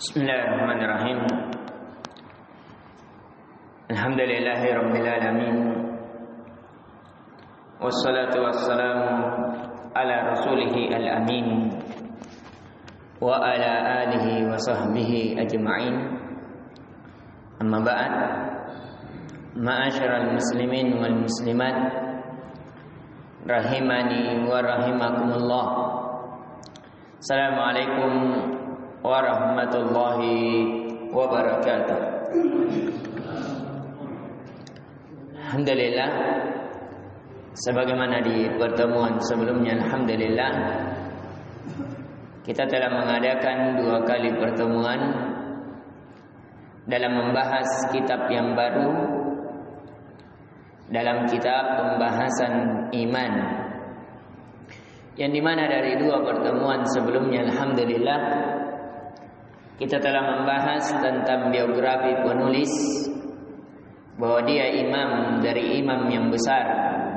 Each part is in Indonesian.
Bismillahirrahmanirrahim. Alhamdulillahi rabbil alamin. Wassalatu wassalamu ala rasulih al-amin wa ala alihi wa sahbihi ajma'in. Amma ba'd. Ma'asyiral muslimin wal muslimat rahimani wa rahimakumullah. Assalamualaikum warahmatullahi wabarakatuh. Alhamdulillah, sebagaimana di pertemuan sebelumnya, alhamdulillah kita telah mengadakan 2 kali pertemuan dalam membahas kitab yang baru, dalam kitab pembahasan iman, yang dimana dari 2 pertemuan sebelumnya alhamdulillah kita telah membahas tentang biografi penulis, bahwa dia imam dari imam yang besar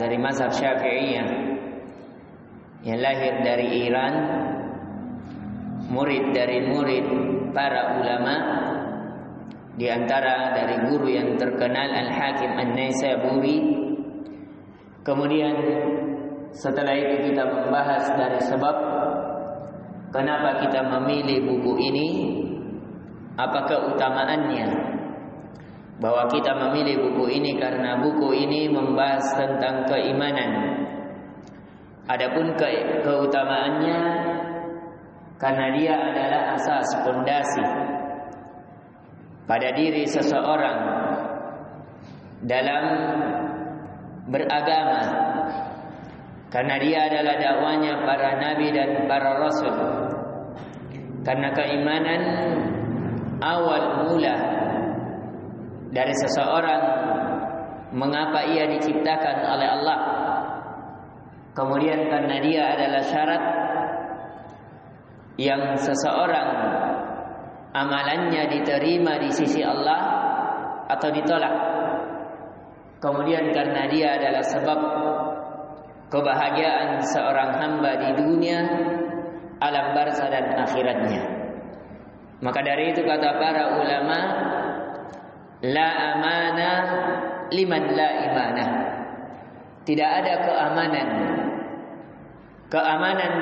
dari mazhab Syafi'iyah yang lahir dari Iran, murid dari murid para ulama, di antara dari guru yang terkenal Al-Hakim An-Naisaburi. Kemudian setelah itu kita membahas dari sebab kenapa kita memilih buku ini, apa keutamaannya, bahwa kita memilih buku ini karena buku ini membahas tentang keimanan. Adapun keutamaannya karena dia adalah asas pondasi pada diri seseorang dalam beragama, karena dia adalah dakwanya para nabi dan para rasul. Karena keimanan awal mula dari seseorang, mengapa ia diciptakan oleh Allah. Kemudian karena dia adalah syarat yang seseorang amalannya diterima di sisi Allah atau ditolak. Kemudian karena dia adalah sebab kebahagiaan seorang hamba di dunia, alam barzah dan akhiratnya. Maka dari itu kata para ulama, la amanah liman la imanah. Tidak ada keamanan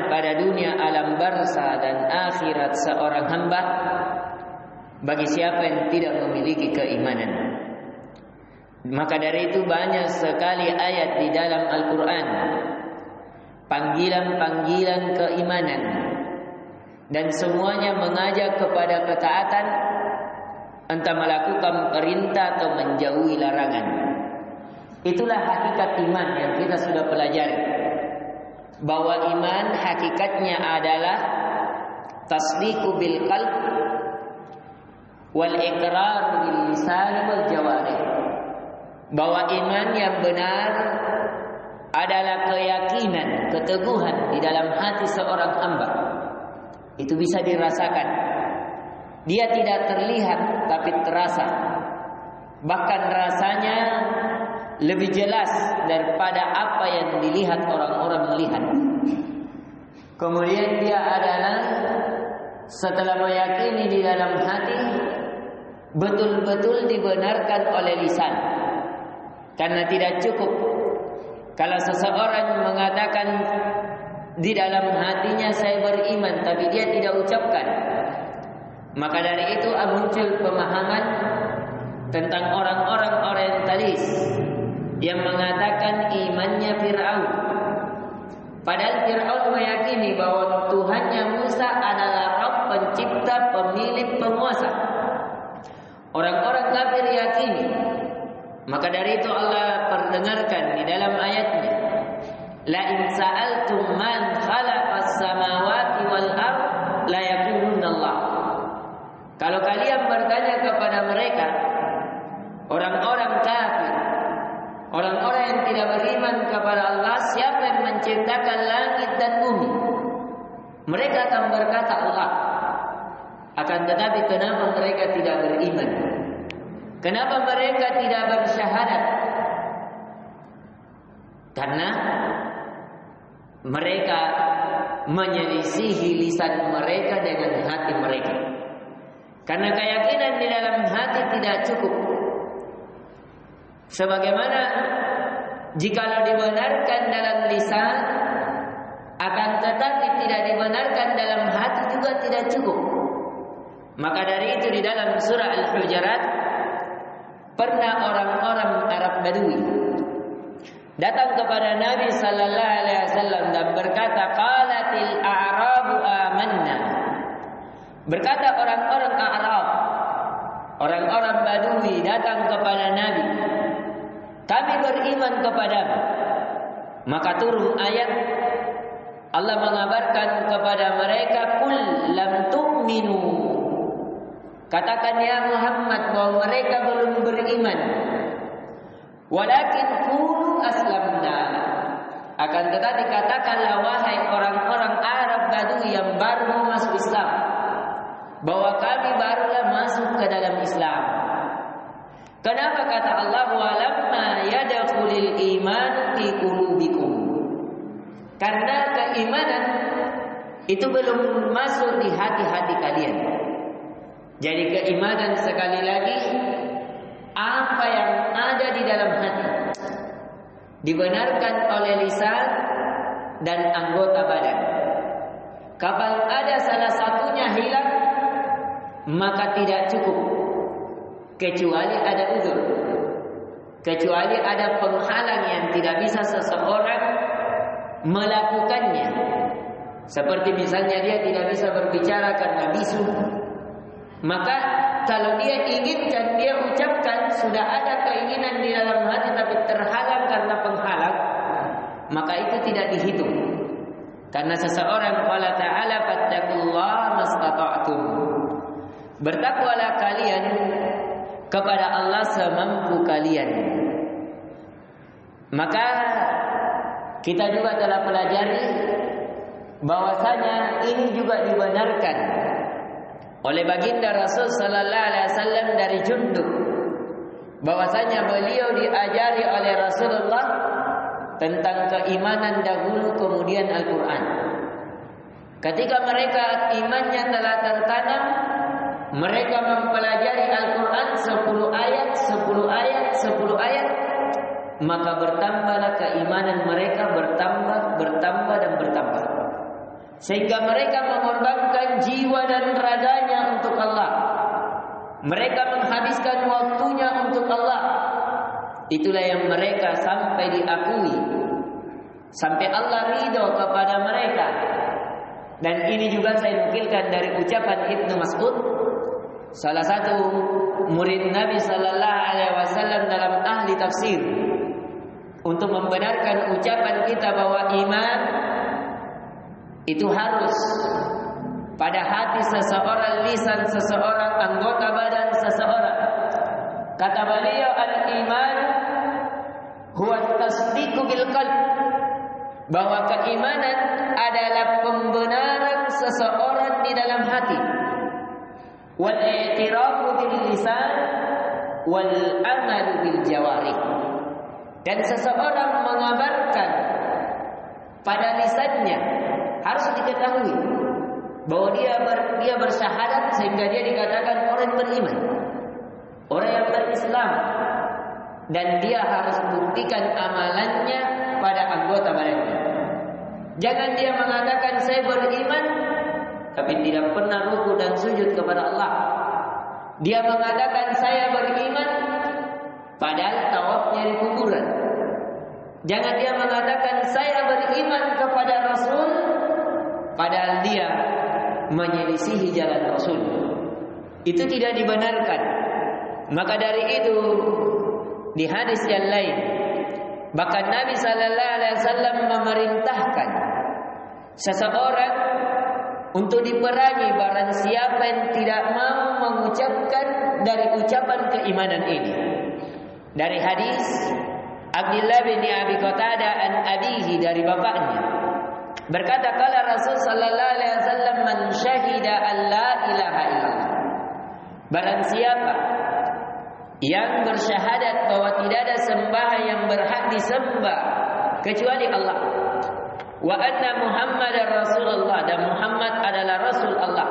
pada dunia alam barzah dan akhirat seorang hamba bagi siapa yang tidak memiliki keimanan. Maka dari itu banyak sekali ayat di dalam Al-Quran, panggilan-panggilan keimanan, dan semuanya mengajak kepada ketaatan, entah melakukan perintah atau menjauhi larangan. Itulah hakikat iman yang kita sudah pelajari, bahwa iman hakikatnya adalah tasdiqu bil qalb wal iqrar bil lisan wal jawarih. Bahwa iman yang benar adalah keyakinan, keteguhan di dalam hati seorang hamba. Itu bisa dirasakan. Dia tidak terlihat tapi terasa. Bahkan rasanya lebih jelas daripada apa yang dilihat orang-orang melihat. Kemudian dia adalah setelah meyakini di dalam hati, betul-betul dibenarkan oleh lisan. Karena tidak cukup kalau seseorang mengatakan di dalam hatinya saya beriman, tapi dia tidak ucapkan. Maka dari itu muncul pemahaman tentang orang-orang orientalis yang mengatakan imannya Fir'aun. Padahal Fir'aun meyakini bahwa Tuhannya Musa adalah Rabb, pencipta, pemilik, penguasa. Orang-orang kafir yakini. Maka dari itu Allah perdengarkan di dalam ayatnya, la in sa'altum man khalaqas samawati wal ard la yaqulunna Allah. Kalau kalian bertanya kepada mereka, orang-orang kafir, orang-orang yang tidak beriman kepada Allah, siapa yang menciptakan langit dan bumi, mereka akan berkata Allah. Akan tetapi kenapa mereka tidak beriman? Kenapa mereka tidak bersyahadat? Karena mereka menyelisihi lisan mereka dengan hati mereka. Karena keyakinan di dalam hati tidak cukup. Sebagaimana jikalau dibenarkan dalam lisan, akan tetapi tidak dibenarkan dalam hati juga tidak cukup. Maka dari itu di dalam surah Al-Hujurat pernah orang-orang Arab Badui datang kepada Nabi sallallahu alaihi wasallam dan berkata, qalatil a'rabu amanna. Berkata orang-orang Arab, orang-orang Badui datang kepada Nabi, kami beriman kepadamu. Maka turun ayat Allah mengabarkan kepada mereka, qul lam tu'minu. Katakan ya Muhammad bahwa mereka belum beriman. Walakin qulu aslamna. Akan tetapi katakanlah wahai orang-orang Arab Badui yang baru mau masuk Islam, bahwa kami barulah masuk ke dalam Islam. Kenapa kata Allah walamma yadkhulul iman fi qulubikum? Karena keimanan itu belum masuk di hati-hati kalian. Jadi keimanan sekali lagi apa yang ada di dalam hati dibenarkan oleh lisan dan anggota badan. Kalau ada salah satunya hilang, maka tidak cukup, kecuali ada uzur, kecuali ada penghalang yang tidak bisa seseorang melakukannya. Seperti misalnya dia tidak bisa berbicara karena bisu, maka kalau dia inginkan, dia ucapkan, sudah ada keinginan di dalam hati tapi terhalang karena penghalang, maka itu tidak dihitung. Karena seseorang qala ta'ala fattaqullaha mastata'tum. Bertakwalah kalian kepada Allah semampu kalian. Maka kita juga telah pelajari bahwasanya ini juga dibenarkan oleh baginda Rasul sallallahu alaihi wasallam dari Jundub, bahwasanya beliau diajari oleh Rasulullah tentang keimanan dahulu kemudian Al-Qur'an. Ketika mereka imannya telah tertanam, mereka mempelajari Al-Qur'an 10 ayat, 10 ayat, 10 ayat, maka bertambahlah keimanan mereka, bertambah dan bertambah. Sehingga mereka mengorbankan jiwa dan raganya untuk Allah. Mereka menghabiskan waktunya untuk Allah. Itulah yang mereka sampai diakui, sampai Allah ridho kepada mereka. Dan ini juga saya nukilkan dari ucapan Ibnu Mas'ud, salah satu murid Nabi sallallahu alaihi wasallam dalam ahli tafsir, untuk membenarkan ucapan kita bahwa iman itu harus pada hati seseorang, lisan seseorang, anggota badan seseorang. Kata beliau, al-iman huwa tasdiqu bil qalb, bahwa keimanan adalah pembenaran seseorang di dalam hati, wal i'tirafu bil lisan wal amal bil jawarih, dan seseorang mengabarkan pada lisannya. Harus diketahui bahwa dia bersyahadat, sehingga dia dikatakan orang beriman, orang yang berislam, dan dia harus buktikan amalannya pada anggota badannya. Jangan dia mengatakan saya beriman tapi tidak pernah ruku dan sujud kepada Allah. Dia mengatakan saya beriman padahal tawafnya di kuburan. Jangan dia mengatakan saya beriman kepada Rasul padahal dia menyelisihi jalan Rasul. Itu tidak dibenarkan. Maka dari itu di hadis yang lain, bahkan Nabi sallallahu alaihi wasallam memerintahkan seseorang untuk diperangi barang siapa yang tidak mau mengucapkan dari ucapan keimanan ini. Dari hadis Abdullah bin Abi Qatadah an abihi, dari bapaknya, berkata kala Rasul sallallahu alaihi wasallam, man syahida an la ilaha illallah, barang siapa yang bersyahadat bahwa tidak ada sembahan yang berhak disembah kecuali Allah, wa anna Muhammadar Rasulullah, dan Muhammad adalah Rasul Allah,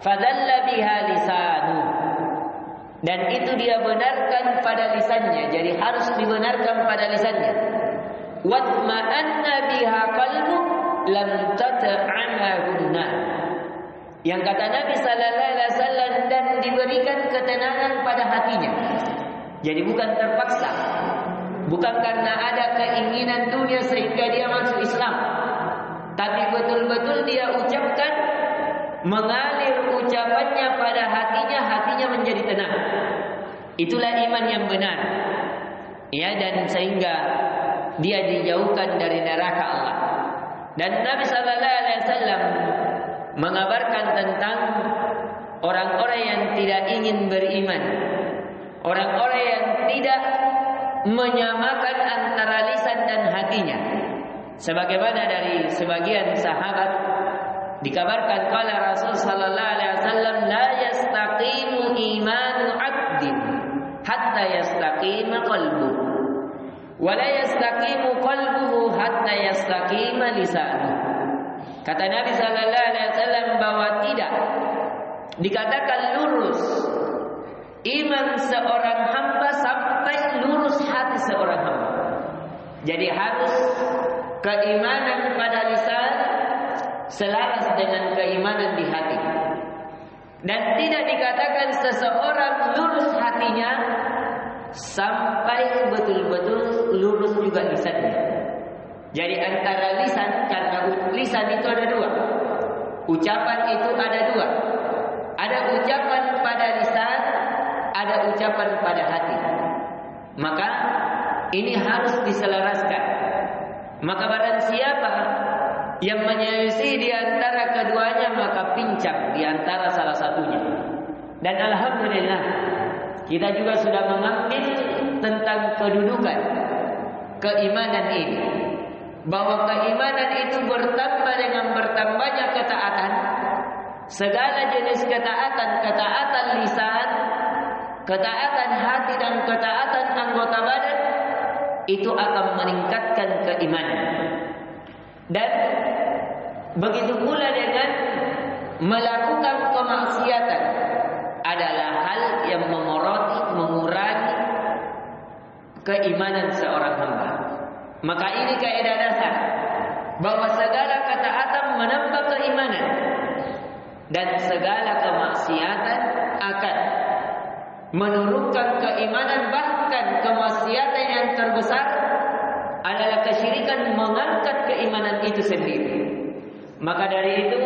fadalla biha lisanu. Dan itu dia benarkan pada lisannya, jadi harus dibenarkan pada lisannya. Watma'anna biha qalbu lam tata'anahunna. Yang kata Nabi sallallahu alaihi wasallam, dan diberikan ketenangan pada hatinya. Jadi bukan terpaksa. Bukan karena ada keinginan dunia sehingga dia masuk Islam. Tapi betul-betul dia ucapkan, mengalir ucapannya pada hatinya, hatinya menjadi tenang. Itulah iman yang benar. Ya, dan sehingga dia dijauhkan dari neraka Allah. Dan Nabi sallallahu alaihi wasallam mengabarkan tentang orang-orang yang tidak ingin beriman, orang-orang yang tidak menyamakan antara lisan dan hatinya. Sebagaimana dari sebagian sahabat dikabarkan qala Rasul sallallahu alaihi wasallam, la yastaqimu imanu 'abdin hatta yastaqima qalbuhu wa la yastaqimu qalbuhu hatta yastaqima lisanuhu. Kata Nabi sallallahu alaihi wasallam bahwa tidak dikatakan lurus iman seorang hamba sampai lurus hati seorang hamba. Jadi harus keimanan pada lisan selaras dengan keimanan di hati. Dan tidak dikatakan seseorang lurus hatinya sampai betul-betul lurus juga lisannya. Jadi antara lisan, karena lisan itu ada dua, ucapan itu ada dua. Ada ucapan pada lisan, ada ucapan pada hati. Maka ini harus diselaraskan. Maka barang siapa yang menyelisih di antara keduanya, maka pincang di antara salah satunya. Dan alhamdulillah kita juga sudah mengambil tentang kedudukan keimanan ini, bahwa keimanan itu bertambah dengan bertambahnya ketaatan. Segala jenis ketaatan, ketaatan lisan, ketaatan hati, dan ketaatan anggota badan, itu akan meningkatkan keimanan. Dan begitu pula dengan melakukan kemaksiatan adalah hal yang mengurangi keimanan seorang hamba. Maka ini kaidah dasar bahwa segala ketaatan menambah keimanan dan segala kemaksiatan akan menurunkan keimanan. Bahkan kemaksiatan yang terbesar adalah kesyirikan, mengangkat keimanan itu sendiri. Maka dari itu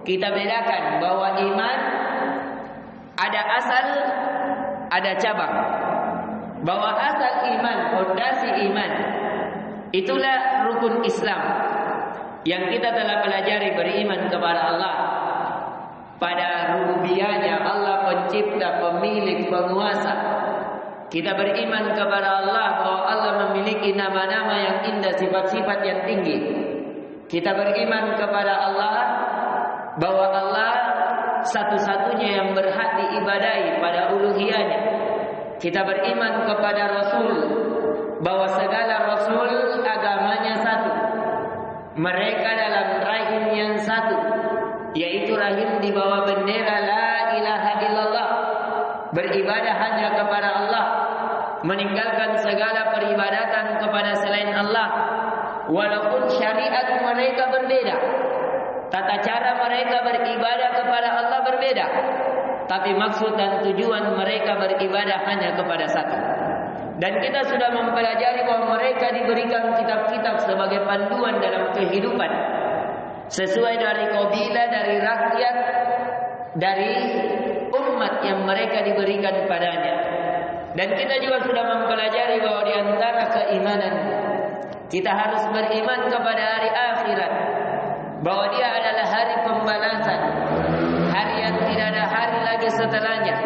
kita bedakan bahwa iman ada asal, ada cabang. Bahwa asal iman, fondasi iman, itulah rukun Islam yang kita telah pelajari, beriman kepada Allah, pada rububiyahnya, Allah pencipta, pemilik, penguasa. Kita beriman kepada Allah bahwa Allah memiliki nama-nama yang indah, sifat-sifat yang tinggi. Kita beriman kepada Allah bahwa Allah satu-satunya yang berhak diibadahi pada uluhiyahnya. Kita beriman kepada Rasul bahwa segala Rasul agamanya satu. Mereka dalam rahim yang satu, yaitu rahim di bawah bendera la ilaha illallah, beribadah hanya kepada Allah, meninggalkan segala peribadatan kepada selain Allah. Walaupun syariat mereka berbeda, tata cara mereka beribadah kepada Allah berbeda, tapi maksud dan tujuan mereka beribadah hanya kepada satu. Dan kita sudah mempelajari bahwa mereka diberikan kitab-kitab sebagai panduan dalam kehidupan, sesuai dari kabilah, dari rakyat, dari umat yang mereka diberikan padanya. Dan kita juga sudah mempelajari bahwa di antara keimanan, kita harus beriman kepada hari akhirat, bahwa dia adalah hari pembalasan, hari yang tidak ada hari lagi setelahnya,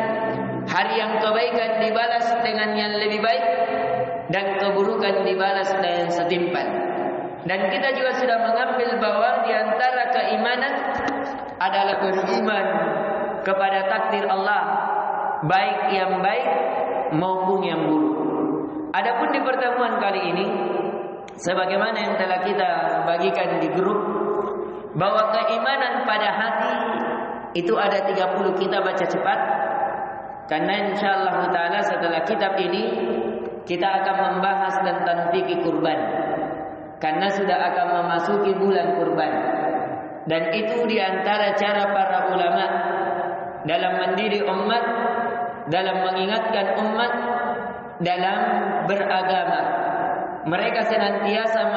hari yang kebaikan dibalas dengan yang lebih baik dan keburukan dibalas dengan setimpal. Dan kita juga sudah mengambil bahwa di antara keimanan adalah beriman kepada takdir Allah, baik yang baik maupun yang buruk. Adapun di pertemuan kali ini, sebagaimana yang telah kita bagikan di grup, bahwa keimanan pada hati Itu ada 30, kita baca cepat. Karena insyaallah ta'ala setelah kitab ini kita akan membahas tentang fikih kurban. Karena sudah akan memasuki bulan kurban. Dan itu diantara cara para ulama dalam mendidik umat, dalam mengingatkan umat, dalam beragama. Mereka senantiasa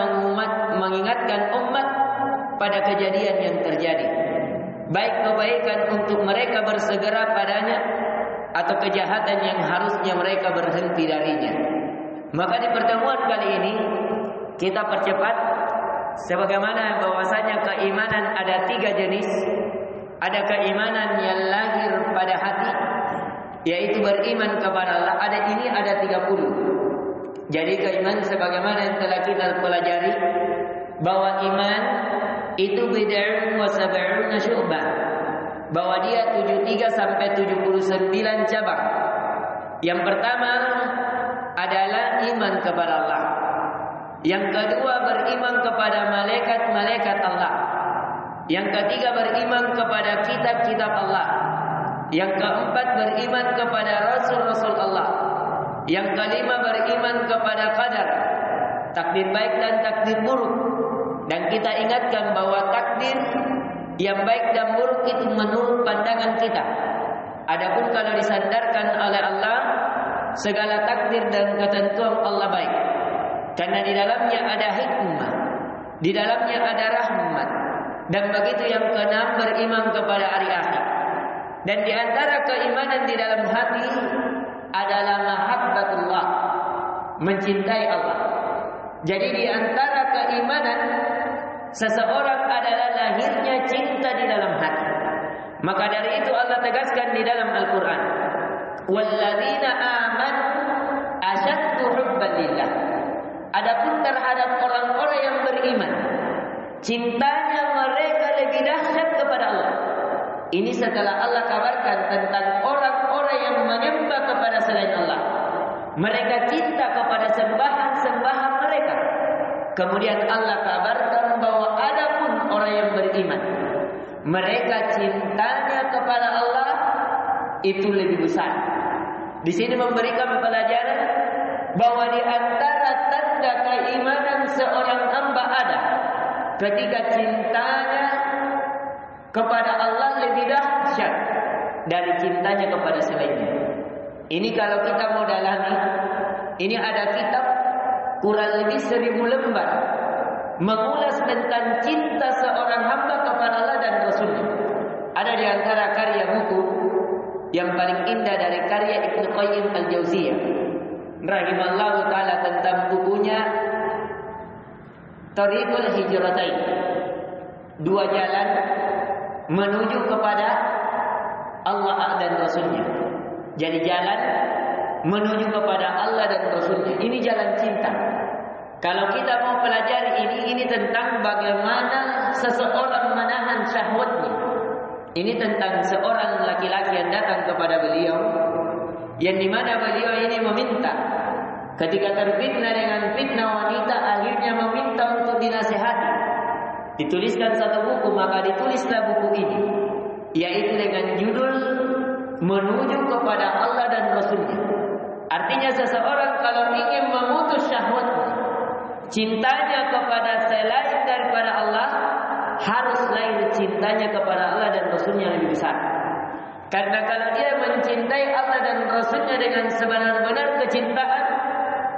mengingatkan umat pada kejadian yang terjadi, baik kebaikan untuk mereka bersegera padanya, atau kejahatan yang harusnya mereka berhenti darinya. Maka di pertemuan kali ini kita percepat, sebagaimana bahwasanya keimanan ada 3 jenis. Ada keimanan yang lahir pada hati, yaitu beriman kepada Allah. Ada 30. Jadi keimanan sebagaimana yang telah kita pelajari, bahwa iman itu bid'un wa sab'una syu'bah, bahwa dia 73 sampai 79 cabang. Yang pertama adalah iman kepada Allah. Yang kedua beriman kepada malaikat-malaikat Allah. Yang ketiga beriman kepada kitab-kitab Allah. Yang keempat beriman kepada rasul-rasul Allah. Yang kelima beriman kepada qadar, takdir baik dan takdir buruk. Dan kita ingatkan bahwa takdir yang baik dan buruk itu menurut pandangan kita. Adapun kalau disandarkan oleh Allah, segala takdir dan ketentuan Allah baik. Karena di dalamnya ada hikmah, di dalamnya ada rahmat. Dan begitu yang keenam beriman kepada hari akhir. Dan di antara keimanan di dalam hati adalah mahabbatullah, mencintai Allah. Jadi di antara keimanan seseorang adalah lahirnya cinta di dalam hati. Maka dari itu Allah tegaskan di dalam Al-Quran, walladzina amanu asyaddu hubban lillah. Adapun terhadap orang-orang yang beriman, cintanya mereka lebih dahsyat kepada Allah. Ini setelah Allah kabarkan tentang orang-orang yang menyembah kepada selain Allah. Mereka cinta kepada sembahan-sembahan mereka. Kemudian Allah kabarkan bahwa adapun orang yang beriman, mereka cintanya kepada Allah itu lebih besar. Di sini memberikan pelajaran bahwa di antara tanda keimanan seorang hamba ada ketika cintanya kepada Allah lebih dahsyat dari cintanya kepada selainnya. Ini kalau kita mau dalami, ini ada kitab kurang lebih 1000 lembar mengulas tentang cinta seorang hamba kepada Allah dan Rasulnya. Ada di antara karya buku yang paling indah dari karya Ibnu Qayyim Al-Jauziyah rahimallahu ta'ala tentang bukunya Thariqul Hijratain, 2 jalan menuju kepada Allah dan Rasulnya. Jadi jalan menuju kepada Allah dan Rasulnya. Ini jalan cinta. Kalau kita mau pelajari ini tentang bagaimana seseorang menahan syahwatnya. Ini tentang seorang laki-laki yang datang kepada beliau, yang dimana beliau ini meminta, ketika terfitnah dengan fitnah wanita, akhirnya meminta untuk dinasihati. Dituliskan satu buku, maka ditulislah buku ini, yaitu dengan judul Menuju kepada Allah dan Rasulnya. Artinya seseorang kalau ingin memutus syahwatnya, cintanya kepada selain daripada Allah, harus lain cintanya kepada Allah dan Rasulnya lebih besar. Karena kalau dia mencintai Allah dan Rasulnya dengan sebenar-benar kecintaan,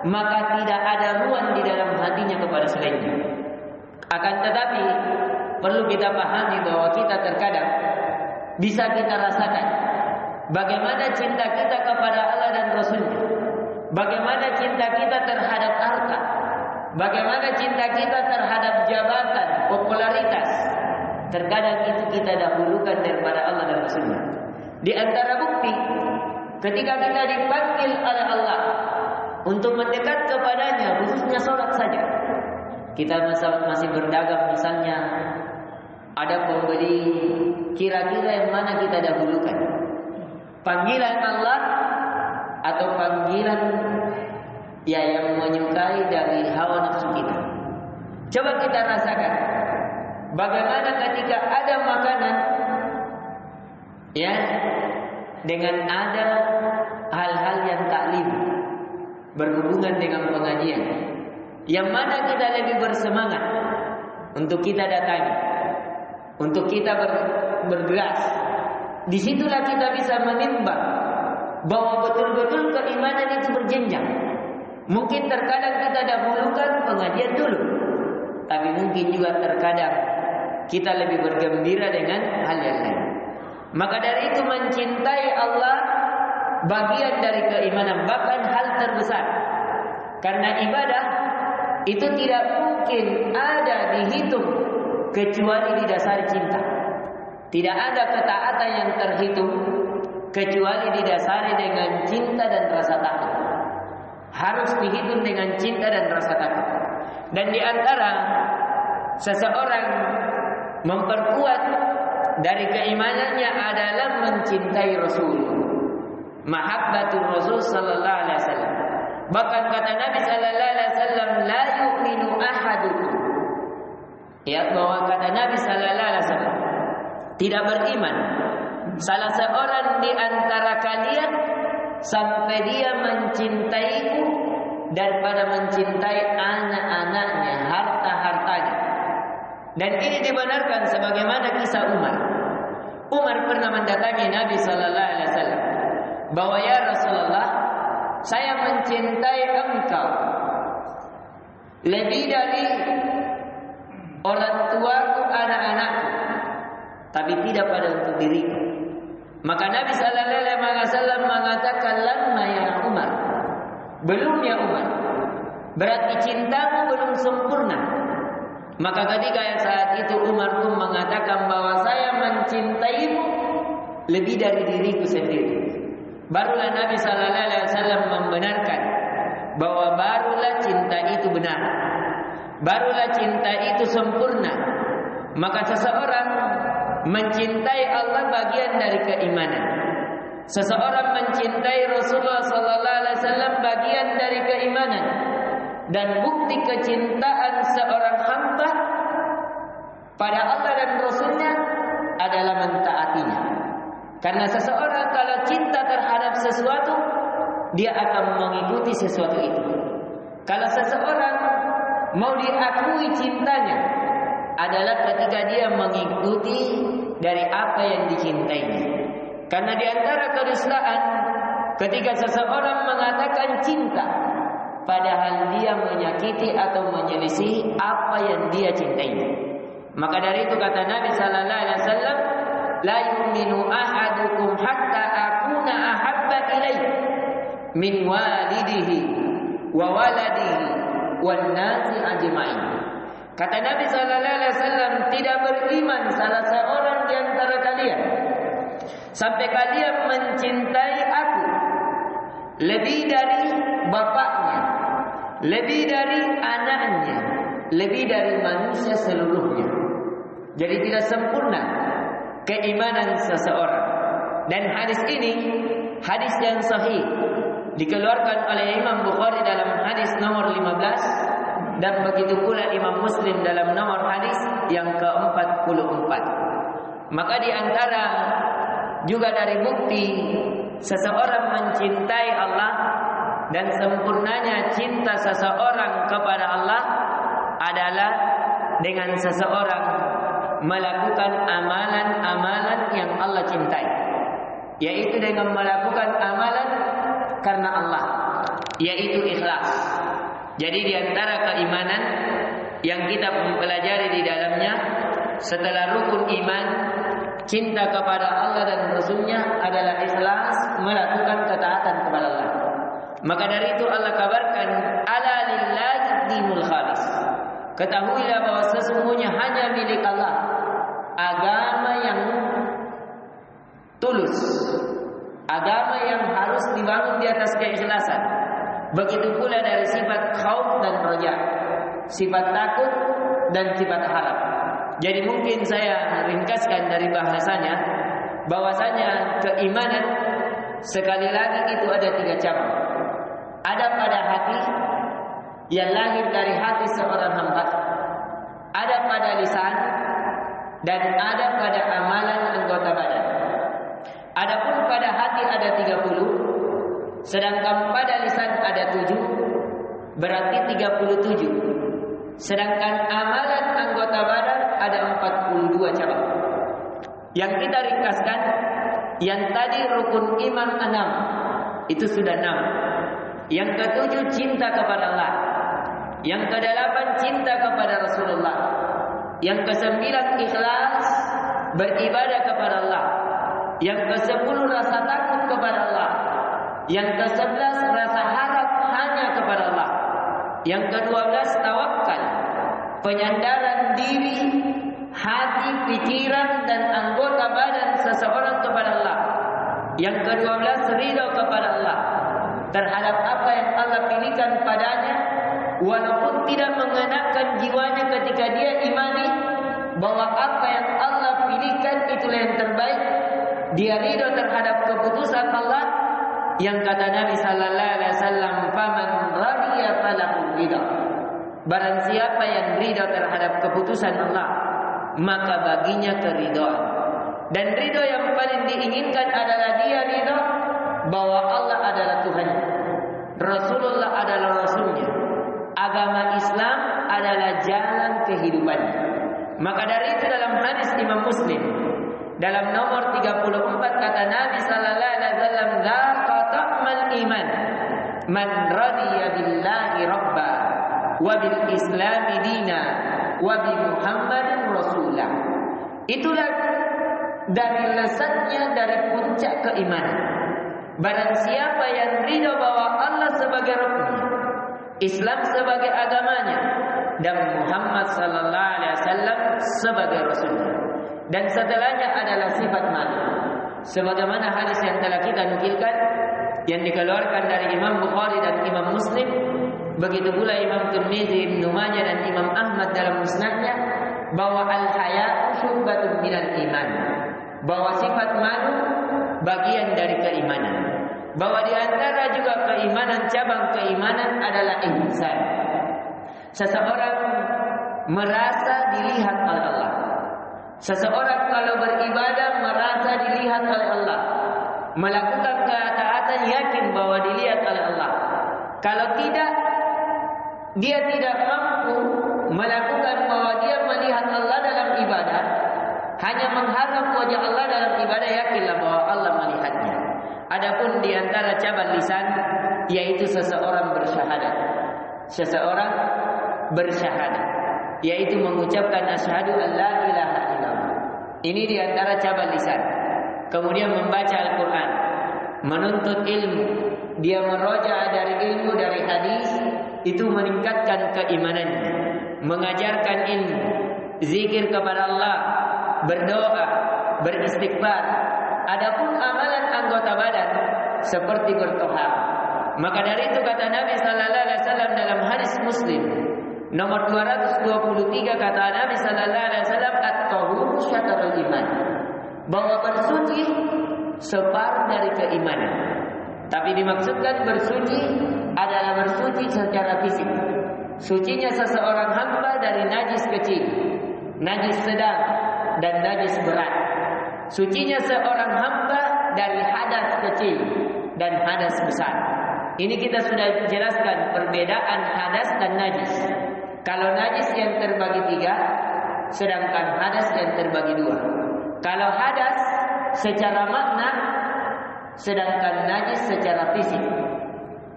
maka tidak ada ruang di dalam hatinya kepada selainnya. Akan tetapi perlu kita pahami bahwa kita terkadang bisa kita rasakan bagaimana cinta kita kepada Allah dan Rasulnya, bagaimana cinta kita terhadap harta, bagaimana cinta kita terhadap jabatan, popularitas. Terkadang itu kita dahulukan daripada Allah dan Rasulnya. Di antara bukti, ketika kita dipanggil oleh Allah untuk mendekat kepadanya, khususnya sholat saja. Kita masih berdagang misalnya, ada pembeli, kira-kira yang mana kita dahulukan? Panggilan Allah atau panggilan yang menyukai dari hawa nafsu kita? Coba kita rasakan bagaimana ketika ada makanan Ya, dengan ada hal-hal yang taklim berhubungan dengan pengajian, yang mana kita lebih bersemangat untuk kita datangi, untuk kita bergegas. Disitulah kita bisa menimbang bahwa betul-betul keimanan itu berjenjang. Mungkin terkadang kita dahulukan pengajian dulu, tapi mungkin juga terkadang kita lebih bergembira dengan hal yang lain. Maka dari itu mencintai Allah bagian dari keimanan, bahkan hal terbesar. Karena ibadah itu tidak mungkin ada dihitung kecuali didasari cinta. Tidak ada ketaatan yang terhitung kecuali didasari dengan cinta dan rasa takut. Harus dihitung dengan cinta dan rasa takut. Dan di antara seseorang memperkuat dari keimanannya adalah mencintai Rasul. Mahabbatul Rasul sallallahu alaihi wasallam. Bahkan kata Nabi sallallahu alaihi wasallam, la yu'minu ahadukum. Ya, bahwa kata Nabi sallallahu alaihi wasallam, tidak beriman salah seorang di antara kalian sampai dia mencintaiku daripada mencintai anak-anaknya, harta-hartanya. Dan ini dibenarkan sebagaimana kisah Umar. Umar pernah mendatangi Nabi sallallahu alaihi wasallam bahwa ya Rasulullah, saya mencintai engkau lebih dari orang tuaku, anak-anakku, tapi tidak pada untuk diriku. Maka Nabi sallallahu alaihi wasallam mengatakan, "Lamma ya Umar." Belum ya Umar. Berarti cintamu belum sempurna. Maka ketika saat itu Umar pun mengatakan bahwa saya mencintaimu lebih dari diriku sendiri. Barulah Nabi sallallahu alaihi wasallam membenarkan bahwa barulah cinta itu benar. Barulah cinta itu sempurna. Maka seseorang mencintai Allah bagian dari keimanan. Seseorang mencintai Rasulullah sallallahu alaihi wasallam bagian dari keimanan. Dan bukti kecintaan seorang hamba pada Allah dan Rasulnya adalah mentaatinya. Karena seseorang kalau cinta terhadap sesuatu, dia akan mengikuti sesuatu itu. Kalau seseorang mau diakui cintanya, adalah ketika dia mengikuti dari apa yang dicintainya. Karena di antara kedustaan, ketika seseorang mengatakan cinta, padahal dia menyakiti atau menyelisih apa yang dia cintai. Maka dari itu kata Nabi sallallahu alaihi wasallam, la yu'minu ahadukum hatta akuna ahabba ilaihi min walidihi wa waladihi wan nasi ajma'in. Kata Nabi sallallahu alaihi wasallam, tidak beriman salah seorang di antara kalian sampai kalian mencintai aku lebih dari bapaknya, lebih dari anaknya, lebih dari manusia seluruhnya. Jadi tidak sempurna keimanan seseorang. Dan hadis ini hadis yang sahih, dikeluarkan oleh Imam Bukhari dalam hadis nomor 15 dan begitu pula Imam Muslim dalam nomor hadis yang ke-44. Maka di antara juga dari bukti seseorang mencintai Allah dan sempurnanya cinta seseorang kepada Allah adalah dengan seseorang melakukan amalan-amalan yang Allah cintai, yaitu dengan melakukan amalan karena Allah, yaitu ikhlas. Jadi di antara keimanan yang kita mempelajari di dalamnya setelah rukun iman, cinta kepada Allah dan Rasulnya adalah ikhlas, melakukan ketaatan kepada Allah. Maka dari itu Allah kabarkan, ala lillahi dinul khalis. Ketahuilah bahwa sesungguhnya hanya milik Allah agama yang tulus, agama yang harus dibangun di atas keikhlasan. Begitu pula dari sifat khauf dan roja, sifat takut dan sifat harap. Jadi mungkin saya ringkaskan dari bahasanya, bahwasanya keimanan sekali lagi itu ada 3 cabang. Ada pada hati yang lahir dari hati seorang hamba, ada pada lisan, dan ada pada amalan anggota badan. Adapun pada hati ada 30, sedangkan pada lisan ada 7, berarti 37. Sedangkan amalan anggota badan ada 42 cabang. Yang kita ringkaskan, yang tadi rukun iman 6, itu sudah 6. Yang ke-7 cinta kepada Allah. Yang ke-8 cinta kepada Rasulullah. Yang ke-9 ikhlas beribadah kepada Allah. Yang ke-10 rasa takut kepada Allah. Yang ke-11 rasa harap hanya kepada Allah. Yang ke-12 tawakal, penyandaran diri, hati, pikiran dan anggota badan seseorang kepada Allah. Yang ke-12 ridho kepada Allah terhadap apa yang Allah pilihkan padanya, walaupun tidak mengenakan jiwanya ketika dia imani bahwa apa yang Allah pilihkan itulah yang terbaik. Dia ridho terhadap keputusan Allah, yang kata Nabi sallallahu alaihi wasallam, "Faman radiya falahu ridha." Barang siapa yang ridho terhadap keputusan Allah, maka baginya keridhaan. Dan ridho yang paling diinginkan adalah dia ridho bahwa Allah adalah Tuhan, Rasulullah adalah Rasulnya, agama Islam adalah jalan kehidupannya. Maka dari itu dalam hadis Imam Muslim dalam nomor 34 kata Nabi sallallahu alaihi wasallam, "Dzaqa ta'mal iman man radiya billahi rabba wa bil islami dina wa bi Muhammadin rasulah." Itulah dari lezatnya, dari puncak keimanan. Barang siapa yang ridho bahwa Allah sebagai Rabbnya, Islam sebagai agamanya, dan Muhammad sallallahu alaihi wasallam sebagai Rasulnya. Dan setelahnya adalah sifat malu. Sebagaimana hadis yang telah kita nukilkan, yang dikeluarkan dari Imam Bukhari dan Imam Muslim, begitu pula Imam Tirmizi, Ibnu Majah dan Imam Ahmad dalam musnadnya, bahwa al-haya'u syu'batun minal iman, bahwa sifat malu bagian dari keimanan, bahwa di antara juga keimanan, cabang keimanan adalah ihsan. Seseorang merasa dilihat oleh Allah. Seseorang kalau beribadah merasa dilihat oleh Allah, melakukan ketaatan yakin bahwa dilihat oleh Allah. Kalau tidak, dia tidak mampu melakukan bahwa dia melihat Allah dalam ibadah, hanya mengharap wajah Allah dalam ibadah, yakinlah bahwa Allah melihatnya. Adapun di antara cabang lisan, yaitu seseorang bersyahadat. Seseorang bersyahadat, yaitu mengucapkan asyhadu an la ilaha illallah. Ini di antara cabang lisan. Kemudian membaca Al-Quran, menuntut ilmu, dia meroja dari ilmu, dari hadis, itu meningkatkan keimanannya. Mengajarkan ilmu, zikir kepada Allah, berdoa, beristighfar. Adapun amalan anggota badan seperti bertohar. Maka dari itu kata Nabi sallallahu alaihi wasallam dalam hadis Muslim nomor 223, kata Nabi sallallahu alaihi wasallam, at-tahuru syatrul iman, bahwa bersuci separuh dari keimanan. Tapi dimaksudkan bersuci adalah bersuci secara fisik. Sucinya seseorang hamba dari najis kecil, najis sedang, dan najis berat. Sucinya seorang hamba dari hadas kecil dan hadas besar. Ini kita sudah jelaskan perbedaan hadas dan najis. Kalau najis yang terbagi 3, sedangkan hadas yang terbagi 2. Kalau hadas secara makna, sedangkan najis secara fisik.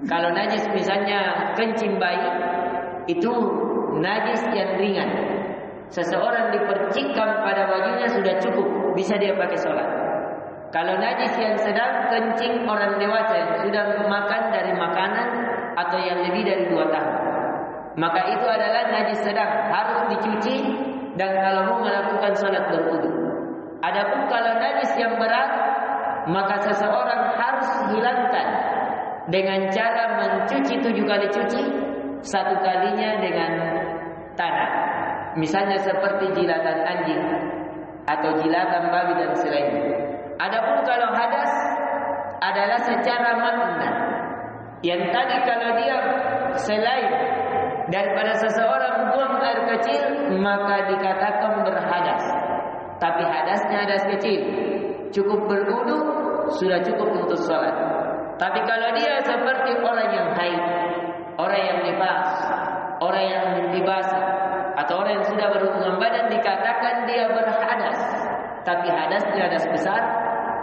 Kalau najis misalnya kencing bayi, itu najis yang ringan. Seseorang dipercikam pada bajunya sudah cukup, bisa dia pakai sholat. Kalau najis yang sedang, kencing orang dewasa yang sudah makan dari makanan atau yang lebih dari 2 tahun, maka itu adalah najis sedang, harus dicuci dan kalau mau melakukan sholat berwudu. Adapun kalau najis yang berat, maka seseorang harus hilangkan dengan cara mencuci 7 kali cuci, 1 kalinya dengan tanah. Misalnya seperti jilatan anjing atau jilatan babi dan selainnya. Adapun kalau hadas adalah secara makna. Yang tadi kalau dia selain daripada seseorang buang air kecil, maka dikatakan berhadas. Tapi hadasnya hadas kecil, cukup berwudu sudah cukup untuk sholat. Tapi kalau dia seperti orang yang haid, orang yang nifas, orang yang mimpi basah, atau orang yang sudah berhubungan badan, dikatakan dia berhadas, tapi hadasnya hadas besar.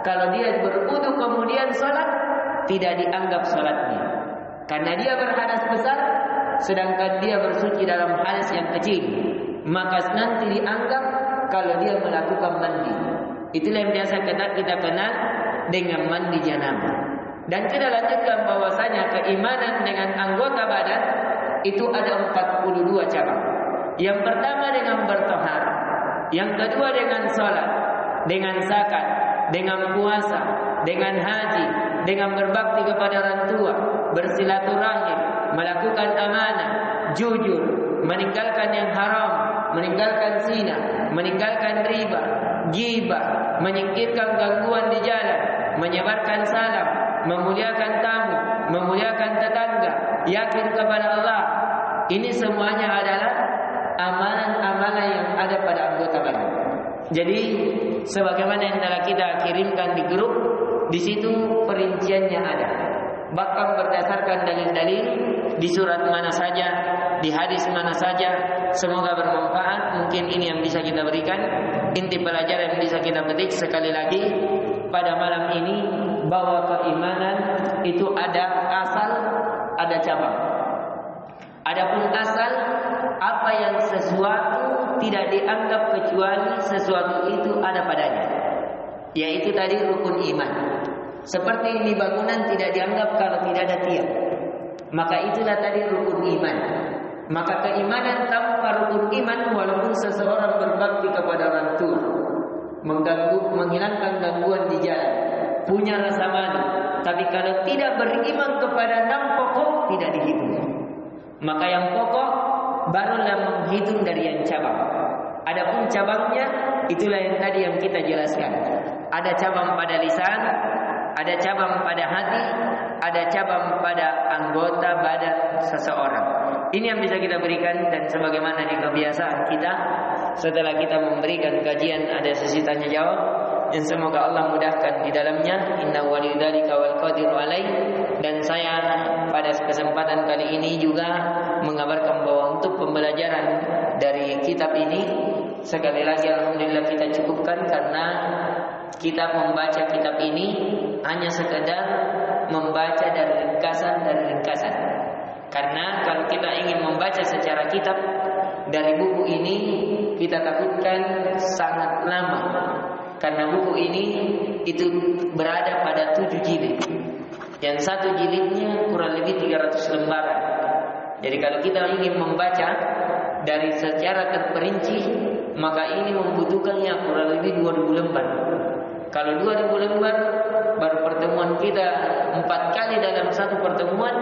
Kalau dia berwudu kemudian sholat, tidak dianggap sholatnya, karena dia berhadas besar, sedangkan dia bersuci dalam hadas yang kecil. Maka nanti dianggap kalau dia melakukan mandi. Itulah yang biasa kita kenal dengan mandi janabah. Dan kita lanjutkan bahwasanya keimanan dengan anggota badan itu ada 42 cabang. Yang pertama dengan bertohar, yang kedua dengan sholat, dengan zakat, dengan puasa, dengan haji, dengan berbakti kepada orang tua, bersilaturahim, melakukan amanah, jujur, meninggalkan yang haram, meninggalkan zina, meninggalkan riba, ghibah, menyingkirkan gangguan di jalan, menyebarkan salam, memuliakan tamu, memuliakan tetangga, yakin kepada Allah. Ini semuanya adalah amalan-amalan yang ada pada anggota badan. Jadi sebagaimana yang telah kita kirimkan di grup, di situ perinciannya ada. Bahkan berdasarkan dalil-dalil di surat mana saja, di hadis mana saja. Semoga bermanfaat. Mungkin ini yang bisa kita berikan, inti pelajaran yang bisa kita petik sekali lagi pada malam ini, bahwa keimanan itu ada asal, ada cabang. Adapun asal, apa yang sesuatu tidak dianggap kecuali sesuatu itu ada padanya, yaitu tadi rukun iman. Seperti ini bangunan tidak dianggap kalau tidak ada tiang, maka itulah tadi rukun iman. Maka keimanan tanpa rukun iman, walaupun seseorang berbakti kepada orang tua, menghilangkan gangguan di jalan, punya rasa malu, tapi kalau tidak beriman kepada 6 pokok, tidak dihitung. Maka yang pokok barulah menghitung dari yang cabang. Adapun cabangnya, itulah yang tadi yang kita jelaskan. Ada cabang pada lisan, ada cabang pada hati, ada cabang pada anggota badan seseorang. Ini yang bisa kita berikan, dan sebagaimana di kebiasaan kita, setelah kita memberikan kajian ada sesi tanya jawab, dan semoga Allah mudahkan di dalamnya. Inna walidzalika wal qadiru alaih. Dan saya pada kesempatan kali ini juga mengabarkan bahwa untuk pembelajaran dari kitab ini, sekali lagi alhamdulillah kita cukupkan, karena kita membaca kitab ini hanya sekedar membaca dari ringkasan. Karena kalau kita ingin membaca secara kitab dari buku ini, kita takutkan sangat lama, karena buku ini itu berada pada 7 jilid. Yang satu jilidnya kurang lebih 300 lembaran. Jadi kalau kita ingin membaca dari secara terperinci, maka ini membutuhkannya kurang lebih 2000 lembar. Kalau 2000 lembar, baru pertemuan kita 4 kali dalam satu pertemuan,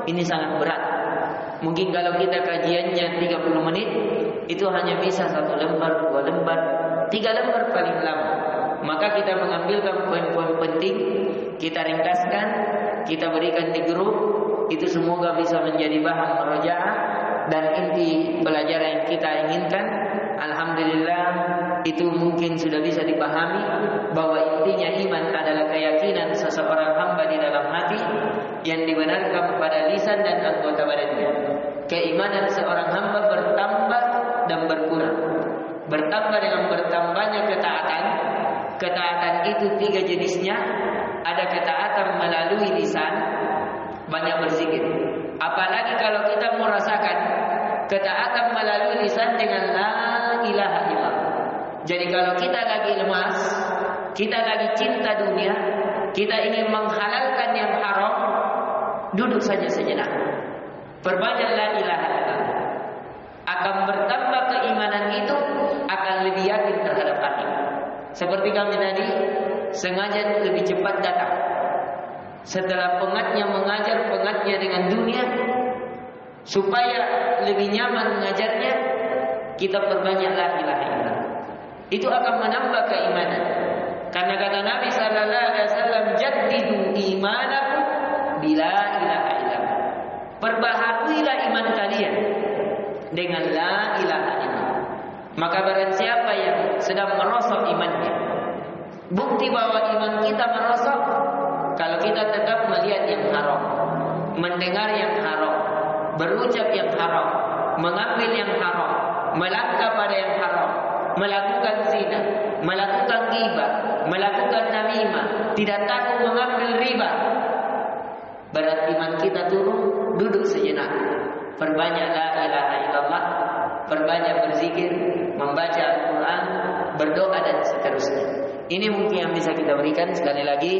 ini sangat berat. Mungkin kalau kita kajiannya 30 menit, itu hanya bisa 1 lembar, 2 lembar, 3 lembar paling lama. Maka kita mengambilkan poin-poin penting, kita ringkaskan, kita berikan di grup. Itu semoga bisa menjadi bahan murojaah dan inti pelajaran yang kita inginkan. Alhamdulillah, itu mungkin sudah bisa dipahami bahwa intinya iman adalah keyakinan seseorang hamba di dalam hati yang dibenarkan pada lisan dan anggota badannya. Keimanan seorang hamba bertambah dan berkurang. Bertambah dengan bertambahnya ketaatan. Ketaatan itu 3 jenisnya. Ada ketaatan melalui lisan, banyak berzikir. Apalagi kalau kita merasakan ketaatan melalui lisan dengan la ilaha illallah. Jadi kalau kita lagi lemas, kita lagi cinta dunia, kita ingin menghalalkan yang haram, duduk saja sejenak, perbanyak la ilaha illallah. Akan bertambah keimanan itu, akan lebih yakin terhadap hati. Seperti kami tadi, sengaja lebih cepat datang. Setelah pengatnya mengajar, pengatnya dengan dunia, supaya lebih nyaman mengajarnya, kita perbanyak la ilaha illallah. Itu akan menambah keimanan. Karena kata Nabi sallallahu alaihi wasallam, "Jaddidu imanakum bila ilaha illallah." Perbaharuilah iman kalian dengan la ilaha illallah. Maka barang siapa yang sedang merosot imannya, bukti bahwa iman kita merosot kita tetap melihat yang haram, mendengar yang haram, berucap yang haram, mengambil yang haram, melangkah pada yang haram, melakukan zina, melakukan ghibah, melakukan namimah, tidak takut mengambil riba, berat iman kita turun. Duduk sejenak, perbanyak la ilaha illallah, perbanyak berzikir, membaca Al-Quran, berdoa dan seterusnya. Ini mungkin yang bisa kita berikan. Sekali lagi,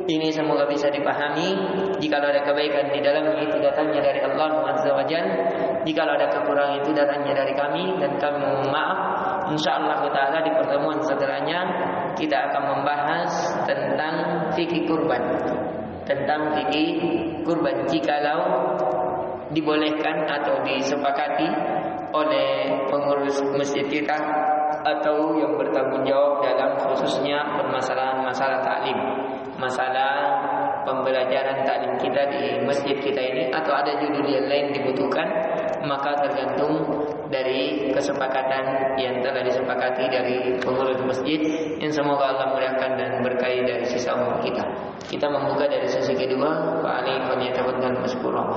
ini semoga bisa dipahami. Jika ada kebaikan di dalamnya, itu datangnya dari Allah Azza wa Jalla. Jika ada kekurangan, itu datangnya dari kami, dan kami mohon maaf. InsyaAllah ta'ala di pertemuan setelahnya kita akan membahas tentang fikih kurban. Tentang fikih kurban, jikalau dibolehkan atau disepakati oleh pengurus masjid kita atau yang bertanggung jawab dalam khususnya permasalahan masalah taklim, masalah pembelajaran taklim kita di masjid kita ini, atau ada judul yang lain dibutuhkan, maka tergantung dari kesepakatan yang telah disepakati dari pengurus masjid, yang semoga Allah mudahkan dan berkahi dari sisa umur kita. Kita membuka dari sesi kedua. Fa'alaikum ya tafadhal mashkurun.